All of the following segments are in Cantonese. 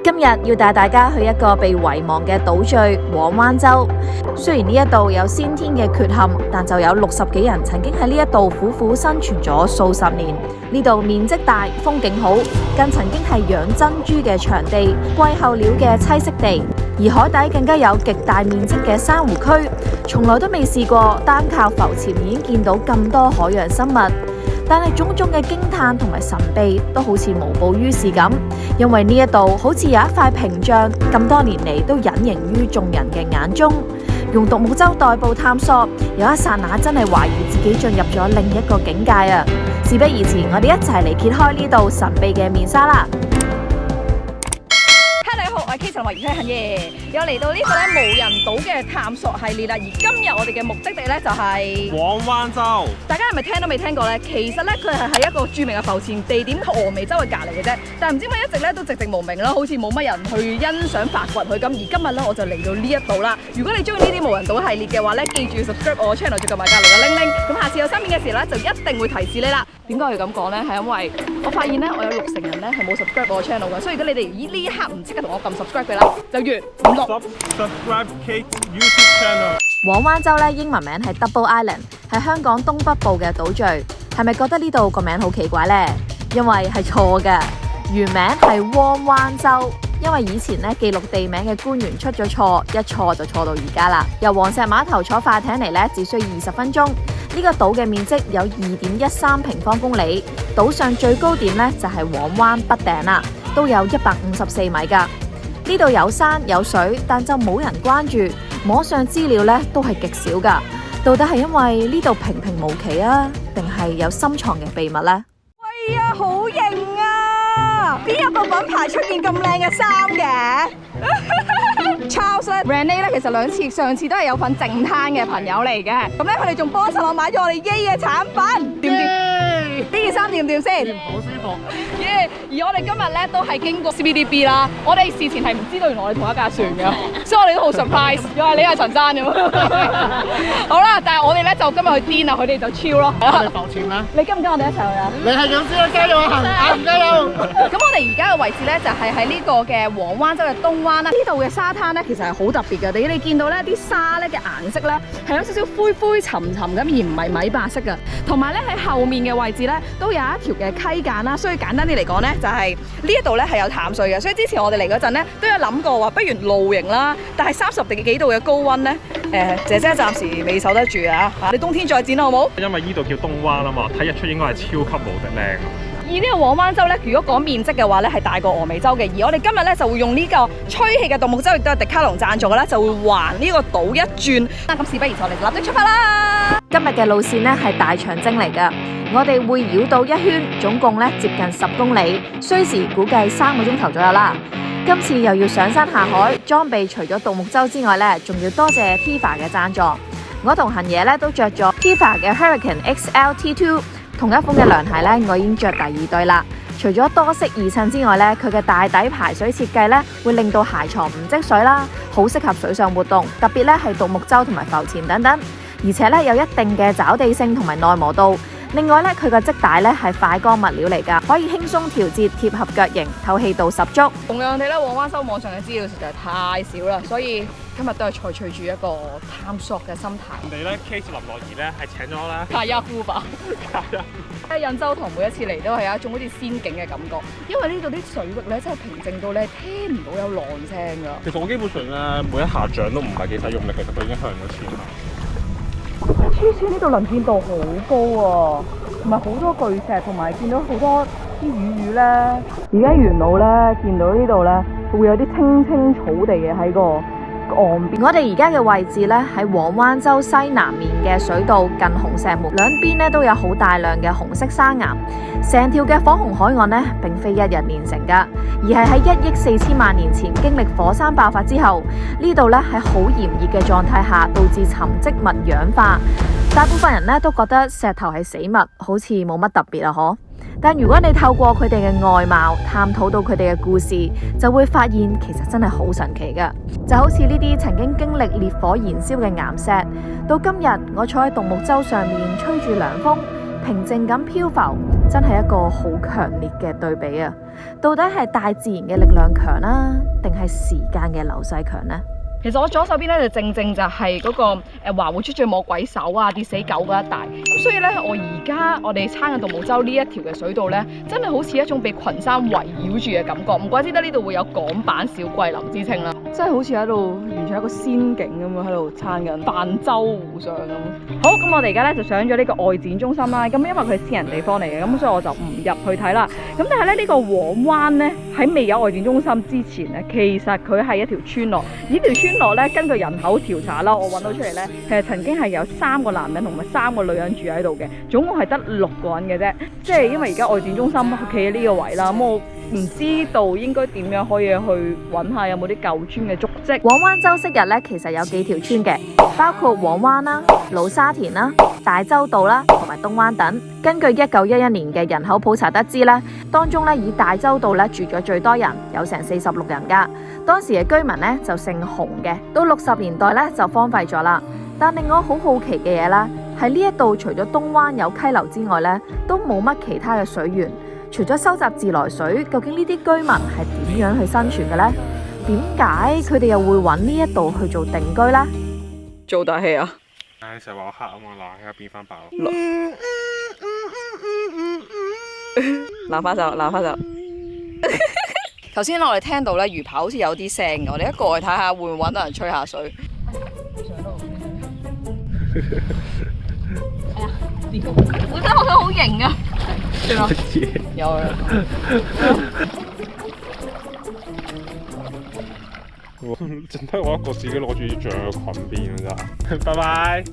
今日要帶大家去一個被遺忘嘅島嶼黃灣洲。雖然呢一度有先天嘅缺陷，但就有60幾人曾經喺呢一度苦苦生存咗數十年。呢度面積大，風景好，更曾經係養珍珠嘅場地、季候鳥嘅棲息地，而海底更加有極大面積嘅珊瑚區。從來都未試過單靠浮潛已經見到咁多海洋生物。但係種種嘅驚嘆同埋神秘都好似無補於事咁，因為呢一度好似有一塊屏障，咁多年嚟都隱形於眾人嘅眼中。用獨木舟代步探索，有一剎那真係懷疑自己進入咗另一個境界啊！事不宜遲，我哋一齊嚟揭開呢度神秘嘅面紗啦！我係 K 神話而家行耶，又嚟到呢個無人島嘅探索系列啦。而今日我哋嘅目的地咧就係黃灣洲。大家係咪聽都未聽過咧？其實咧佢係喺一個著名嘅浮潛地點峨眉洲嘅隔離嘅啫。但係唔知點解一直咧都寂寂無名啦，好似冇乜人去欣賞發掘佢咁。而今日咧我就嚟到呢一度啦。如果你中意呢啲無人島系列嘅話咧，記住 subscribe 我 channel， 再撳埋隔離嘅鈴鈴。咁下次有新片嘅時候咧，就一定會提示你啦。點解我要咁講咧？係因為我發現咧，我有60人咧係冇 subscribe 我 channel 嘅，所以如果你哋呢一刻唔即刻同我撳 subscribe 嘅啦，就完唔落。Subscribe Kate YouTube channel。黃灣洲咧英文名係 Double Island， 係香港東北部嘅島嶼。係咪覺得呢度個名好奇怪呢？因為係錯嘅，原名係汪灣洲。因為以前咧記錄地名嘅官員出咗錯，一錯就錯到而家啦。由黃石碼頭坐快艇嚟咧，只需20分鐘。呢個島嘅面積有2.13平方公里，島上最高點咧就係黃灣北頂啦，都有154米噶。呢度有山有水，但就冇人關注，網上資料咧都係極少噶。到底係因為呢度平平無奇啊，定係有深藏嘅秘密呢？喂呀，好型啊！邊一個品牌出現咁靚嘅衫嘅？Charles 咧 Renee 咧，其實上次都係有份淨灘嘅朋友嚟嘅，咁咧佢哋仲幫手我買咗我哋Ye嘅產品，掂唔掂？呢件衫掂唔掂先？好舒服。而我哋今日咧都係經過 CBDB 啦，我哋事前係唔知道原來我哋同一架船嘅，所以我哋都好 surprise， 又係你係陳生咁。好啦，但係我哋咧就今日去癲啦，佢哋就超咯。我哋浮潛啦。你跟唔跟我哋一齊去啊？你係咁先啦，加油行，唔加油。咁我哋而家嘅位置咧就係喺呢個嘅黃灣洲嘅東灣啦。呢度嘅沙灘咧其實係好特別嘅，你見到咧啲沙咧嘅顏色咧係有少少灰灰沉沉咁，而唔係米白色嘅。同埋咧喺後面嘅位置咧都有一條嘅溪澗啦，所以簡單啲嚟講咧就係呢一度咧係有淡水嘅。所以之前我哋嚟嗰陣咧都有諗過話，不如露營啦。但係30幾度嘅高溫咧，姐姐暫時未受得住啊！你冬天再剪好冇？因為呢度叫東灣啊嘛，睇日出應該係超級無敵靚。而呢個黃灣洲咧，如果講面積嘅話咧，係大過峨眉洲嘅。而我哋今日咧就會用呢個吹氣嘅獨木舟，亦都係迪卡龍贊助嘅咧，就會環呢個島一轉。咁事不宜遲，我哋立即出發啦！今日嘅路線咧係大長征嚟㗎，我哋會繞島一圈，總共咧接近10公里，需時估計3個鐘頭左右啦。今次又要上山下海，裝備除咗獨木舟之外咧，仲要多謝 Teva 嘅贊助。我同行爺咧都着咗 Teva 嘅 Hurricane XL T2。同一款嘅涼鞋咧，我已經着第2對啦。除咗多色易襯之外咧，佢嘅大底排水設計咧，會令到鞋床唔積水啦，好適合水上活動，特別咧係獨木舟同埋浮潛等等。而且咧有一定嘅抓地性同埋耐磨度。另外咧，佢個織帶咧係快乾物料嚟㗎，可以輕鬆調節，貼合腳型，透氣度十足。同樣地咧，黃灣洲網上嘅資料實在太少啦，所以今日都係採取住一個探索嘅心態。人哋咧 Kate 林樂儀咧係請咗啦。卡亞夫吧。印洲塘每一次嚟都係有一種好似仙境嘅感覺，因為呢度啲水域咧真係平靜到咧聽唔到有浪聲㗎。其實我基本上咧每一下掌都唔係幾使用力，其實佢已經向咗前啦。黐線，呢度能見度好高啊，同埋好多巨石，同埋見到好多啲魚咧。而家沿路咧見到呢度咧會有啲青草地嘅喺個岸邊。我哋而家嘅位置咧喺黃灣洲西南面嘅水道近紅石門，兩邊咧都有好大量嘅紅色砂岩。成條嘅火紅海岸咧並非一日煉成噶，而係喺1億4千萬年前經歷火山爆發之後，呢度咧喺好炎熱嘅狀態下導致沉積物氧化。大部分人咧都覺得石頭係死物，好似冇乜特別啊嗬。但如果你透過佢哋嘅外貌探討到佢哋嘅故事，就會發現其實真係好神奇噶。就好似呢啲曾經經歷烈火燃燒嘅岩石，到今日我坐喺獨木舟上面吹住涼風，平靜咁漂浮，真係一個好強烈嘅對比啊！到底係大自然嘅力量強啦，係時間嘅流逝強呢？其實我左手邊咧就正就係嗰個華會出最魔鬼手啊跌死狗嗰一帶，咁所以咧我哋撐緊獨木舟呢一條嘅水道咧，真係好似一種被群山圍繞住嘅感覺，唔怪之得呢度會有港版小桂林之稱啦，真係好似喺度完全係一個仙境咁樣喺度撐緊泛舟湖上咁。好，咁我哋而家咧就上咗呢個外展中心啦，咁因為佢係私人地方嚟嘅，咁所以我就唔入去睇啦。咁但係咧呢個黃灣咧喺未有外展中心之前咧，其實佢係一條村落，呢條村落咧根據人口調查啦，我揾到出嚟咧，其實曾經係有3個男人同埋3個女人住喺度嘅，總共係得6個人嘅啫。即係因為而家外展中心企喺呢個位啦，咁我唔知道應該點樣可以去揾下有冇啲舊村嘅足跡。黃灣洲昔日咧其實有幾條村嘅，包括黃灣啦、老沙田啦、大洲道啦同埋東灣等。根據1911年嘅人口普查得知咧，當中咧以大洲道咧住咗最多人，有成46人㗎。當時嘅居民咧就姓洪嘅，到60年代咧就荒廢咗啦。但令我好好奇嘅嘢咧，喺呢一度除咗東灣有溪流之外咧，都冇乜其他嘅水源。除咗收集自來水，究竟呢啲居民係點樣去生存嘅呢？點解佢哋又會揾呢一度去做定居呢？做大氣啊！唉，成日話我黑啊嘛，嗱，而家變翻白咯。攬翻手。頭先我哋聽到咧魚刨好似有啲聲嘅，我哋一過去睇下會唔會揾到人吹下水。哎呀，我覺得好型啊！有啊。淨得我一個自己攞住啲橡去裙邊㗎咋。拜拜。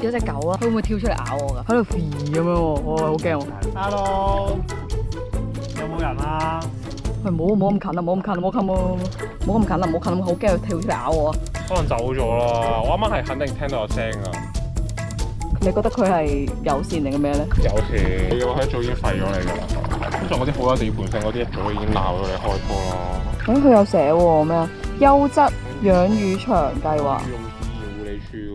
有隻狗啊，佢會唔會跳出嚟咬我㗎？喺度飛咁樣喎，我好驚喎。Hello， 有冇人啊？喂，冇咁近啊，冇咁近，好驚佢跳出嚟咬我啊！可能走咗啦，我啱啱係肯定聽到有聲啊。你覺得佢係友善定係咩咧？友善，你嘅話一早已經廢咗你㗎啦。通常嗰啲好有地盤性嗰啲一早已經鬧咗你開拖啦。佢有寫喎咩啊？優質養魚場計劃。用自然護理處喎。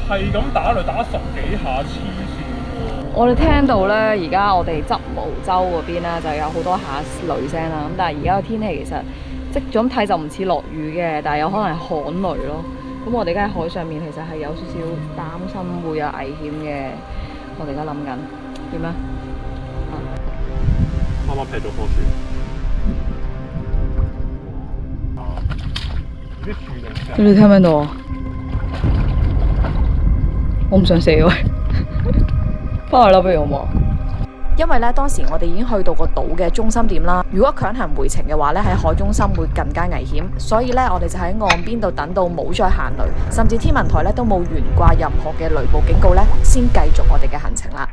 係咁打嚟打10幾下，黐線喎！我哋聽到咧，而家我哋執毛洲嗰邊咧就有好多下雷聲啦。咁但係而家嘅天氣其實即係咁睇就唔似落雨嘅，但係有可能係旱雷咯。咁我哋而家喺海上面，其實係有少少擔心會有危險嘅。我哋而家諗緊點咧？啱啱劈咗棵樹。啲樹定你聽唔聽到啊？我唔想死喂，翻去啦，不如好唔好？因為咧，當時我哋已經去到個島嘅中心點啦。如果強行回程嘅話咧，喺海中心會更加危險。所以咧，我哋就喺岸邊度等到冇再行雷，甚至天文台咧都冇懸掛任何嘅雷暴警告咧，先繼續我哋嘅行程啦。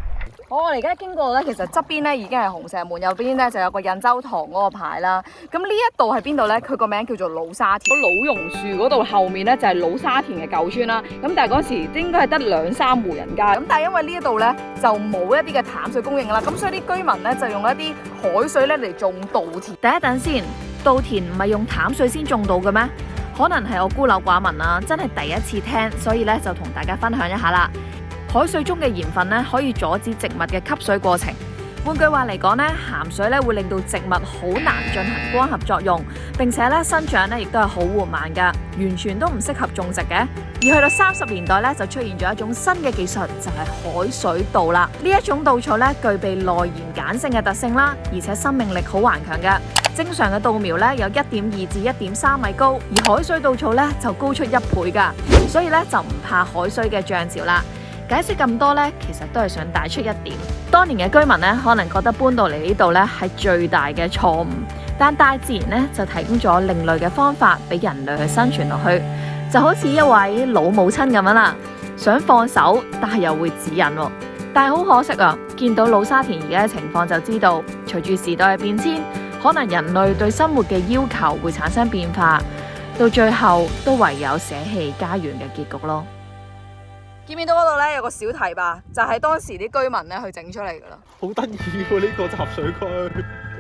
好，我哋而家經過咧，其實側邊咧已經係紅石門，右邊咧就有個印洲塘嗰個牌啦。咁呢一度係邊度咧？佢個名叫做老沙田。老榕樹嗰度後面咧就係老沙田嘅舊村啦。咁但係嗰時應該係得2、3戶人家。咁但係因為呢一度咧就冇一啲嘅淡水供應啦，咁所以啲居民咧就用一啲海水咧嚟種稻田。等一等先，稻田唔係用淡水先種到嘅咩？可能係我孤陋寡聞啦，真係第一次聽，所以咧就同大家分享一下啦。海水中嘅鹽分咧可以阻止植物嘅吸水過程。換句話嚟講咧，鹹水咧會令到植物好難進行光合作用，並且咧生長咧亦都係好緩慢噶，完全都唔適合種植嘅。而去到30年代咧，就出現咗一種新嘅技術，就係海水稻啦。呢一種稻草咧具備耐鹽鹼性嘅特性啦，而且生命力好頑強嘅。正常嘅稻苗咧有1.2至1.3米高，而海水稻草咧就高出1倍噶，所以咧就唔怕海水嘅漲潮啦。解釋咁多呢，其實都係想帶出一點，當年嘅居民呢，可能覺得搬到嚟呢度呢係最大嘅錯誤，但大自然呢，就提供咗另類嘅方法俾人類去生存落去，就好似一位老母親咁樣啦，想放手，但係又會指引喎。但係好可惜啊，見到老沙田而家嘅情況就知道，隨住時代嘅變遷，可能人類對生活嘅要求會產生變化，到最後都唯有捨棄家園嘅結局咯。見唔見到嗰度咧有個小堤壩，就係當時啲居民咧去整出嚟噶啦。好得意喎！呢個集水區，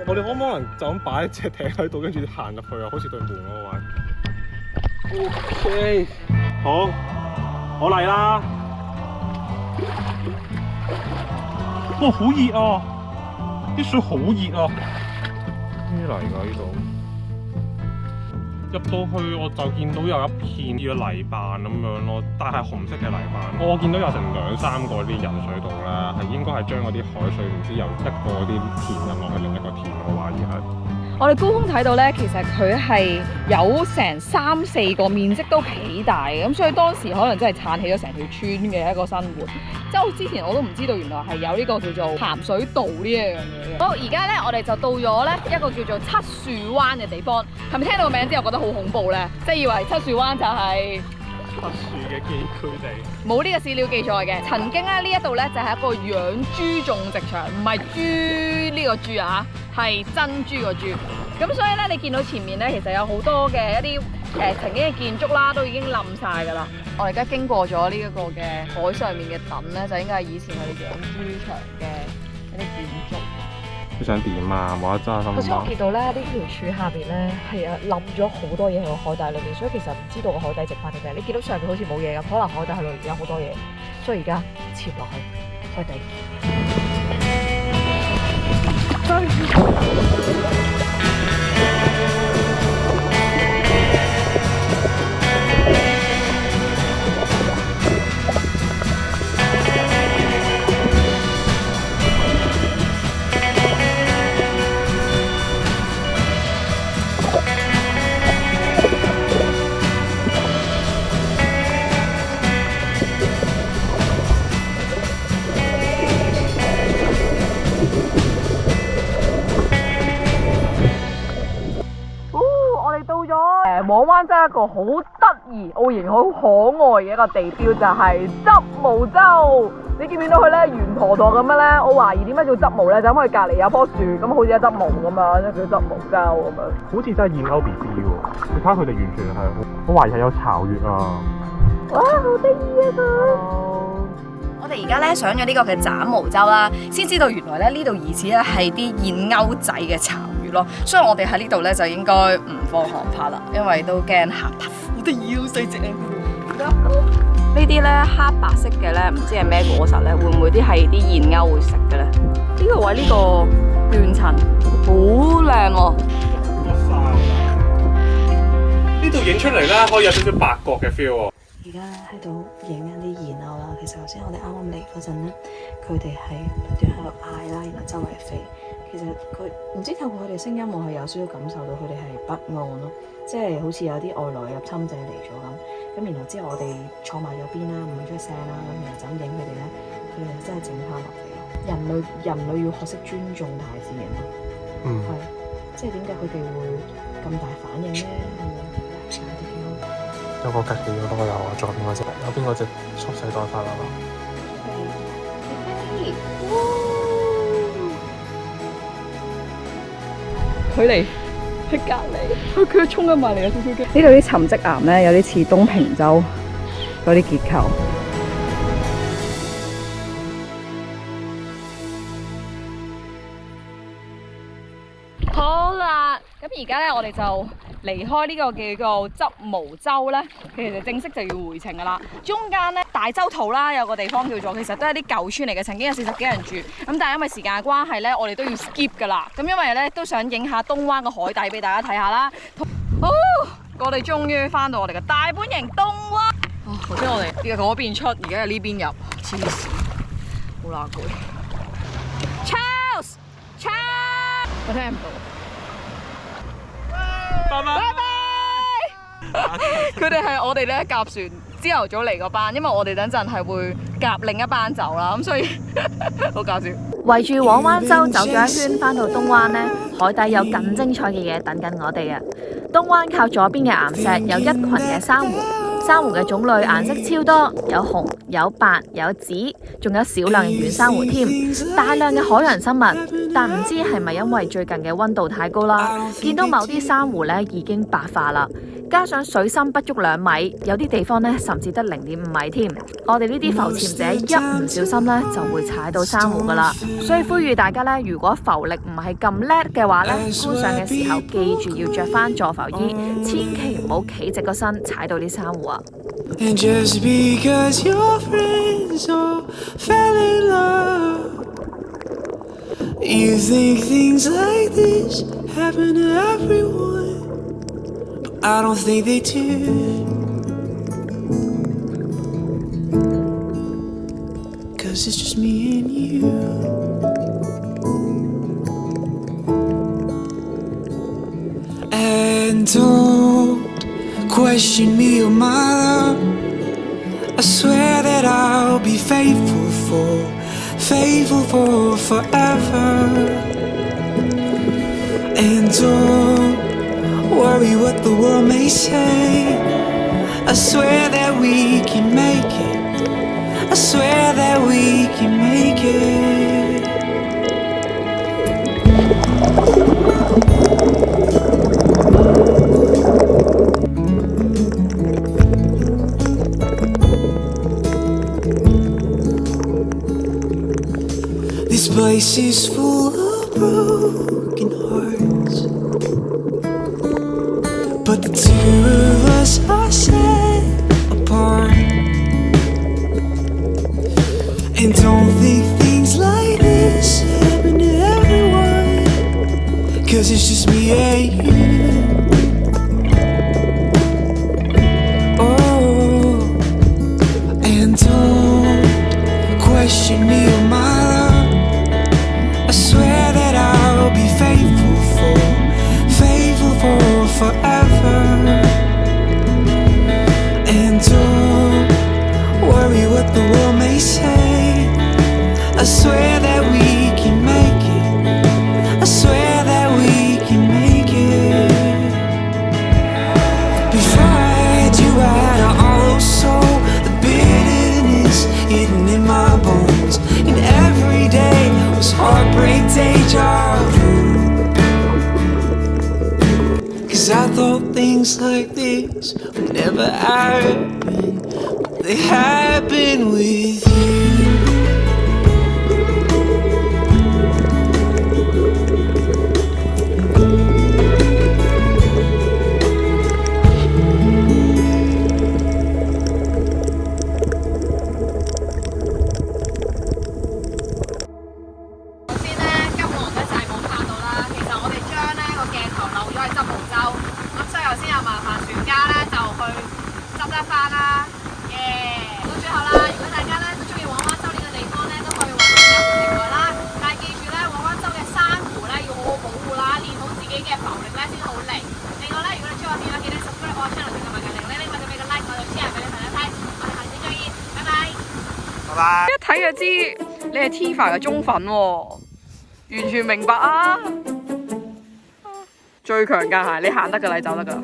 我哋可唔可能就咁擺隻艇喺度，跟住行入去啊？好似對門嗰個位。OK， 好，我嚟啦！哇，好熱啊！啲水好熱啊！咩嚟㗎呢度？入到去我就見到有一片嘅泥板咁樣咯，但係紅色嘅泥板。我見到有成2、3個啲引水道咧，係應該係將嗰啲海水唔知由一個啲田入落去另一個田，我懷疑係。我哋高空睇到咧，其實佢係有成3、4個面積都幾大嘅，咁所以當時可能真係撐起咗成條村嘅一個生活。即係我之前我都唔知道，原來係有呢個叫做鹹水道呢一樣嘢嘅。好，而家咧我哋就到咗咧一個叫做七樹灣嘅地方，係咪聽到個名之後覺得好恐怖咧？即係以為七樹灣就係特殊嘅寄居地，冇呢個史料記載嘅。曾經咧呢一度咧就係一個養豬種植場，唔係豬呢個豬啊，係珍珠個豬。咁所以咧，你見到前面咧，其實有好多嘅一啲曾經嘅建築啦，都已經冧晒㗎啦。我哋而家經過咗呢一個嘅海上面嘅墩咧，就應該係以前佢哋養豬場嘅一啲建築。你想點啊？冇得揸咁。頭先我見到咧，呢條柱下邊咧係冧咗好多嘢喺個海底裏邊，所以其實唔知道個海底值翻啲咩。你見到上邊好似冇嘢咁，可能海底係裏邊有好多嘢，所以而家潛落去海底。黃灣真係一個好得意、澳型好可愛嘅一個地標，就係執毛洲。你見唔見到佢咧圓陀陀咁樣咧？我懷疑點解叫執毛咧，就因為隔離有棵樹，咁好似一執毛咁樣，即係叫執毛洲咁樣。好似真係燕鷗 B B 喎！你睇下佢哋完全係，我懷疑係有巢穴啊！哇，好得意啊佢！我哋而家咧上咗呢個嘅斬毛洲啦，先知道原來咧呢度疑似咧係啲燕鷗仔嘅巢穴咯，所以我哋喺呢度咧就應該唔放航拍啦，因為都驚嚇拍。好得意，好細隻啊！呢啲咧黑白色嘅咧，唔知係咩果實咧，會唔會啲係啲燕鷗會食嘅咧？呢個位呢個斷層好靚喎！呢度影出嚟咧，可以有少少八角嘅 feel 喎。而家喺度影緊啲燕鷗啦，其實頭先我哋啱啱嚟嗰陣咧，佢哋係不斷喺度嗌啦，然後周圍飛。其實佢唔知透過佢哋聲音，我係有少少感受到佢哋係不安咯，即係好似有啲外來入侵者嚟咗咁。咁然後之後我哋坐埋咗邊啦，唔出聲啦，咁然後就咁影佢哋咧，佢哋真係整翻落嚟咯。人類要學識尊重大自然咯，係，即係點解佢哋會咁大反應咧？有個吉嘅嗰個有啊，左邊嗰隻，右邊嗰隻蓄勢待發啦。佢嚟喺隔離，佢衝緊埋嚟啊！少少嘅。呢度啲沉積岩咧，有啲似東平洲嗰啲結構。好啦，咁而家咧，我哋就離開呢個叫做執毛洲咧，其實正式就要回程噶啦。中間咧大洲圖啦，有個地方叫做，其實都係啲舊村嚟嘅，曾經有40幾人住。咁但係因為時間嘅關係咧，我哋都要 skip 噶啦。咁因為咧都想影下東灣個海底俾大家睇下啦。好，我哋終於翻到我哋嘅大本營東灣。頭先我哋呢個嗰邊出，而家係呢邊入，黐線，好乸攰。Charles， 我聽唔到。拜拜！佢哋係我哋咧夾船朝頭早嚟個班，因為我哋等陣係會夾另一班走啦，咁所以好搞笑。圍住黃灣洲走咗一圈，翻到東灣呢，海底有更精彩嘅嘢等緊我哋啊！東灣靠左邊嘅岩石有一群嘅珊瑚，珊瑚嘅種類顏色超多，有紅、有白、有紫，仲有少量嘅軟珊瑚添，大量嘅海洋生物。但唔知係咪因為最近嘅溫度太高啦，見到某啲珊瑚咧已經白化啦，加上水深不足2米，有啲地方咧甚至得0.5米添。我哋呢啲浮潛者一唔小心咧就會踩到珊瑚噶啦，所以呼籲大家咧，如果浮力唔係咁叻嘅話咧，觀賞嘅時候記住要着翻助浮衣，千祈唔好企直個身踩到啲珊瑚啊！ And just because your friends all fell in love You think things like this happen to everyone, but I don't think they do. 'Cause it's just me and you. And don't question me or my love. I swear that I'll be faithful for forever. And don't worry what the world may say. I swear that we can make it. I swear that we can make it. This place is full of broken hearts, but the two of us are set apart. And don't think things like this happen to everyone, 'cause it's just me and you. Oh, and don't question me or my love. I swear that I'll be faithful for forever. And don't worry what the world may say. I swear that we can make it. I swear that we can make it. Before I had you, I had an hollow soul, the bitterness hidden in my bones. And every day was heartbreak, deja vu. 'Cause I thought things like this would never happen, but they happen with you.一睇就知你係 Tifa 嘅忠粉喎，完全明白啊！最強㗎係你行得㗎啦，你走得㗎啦。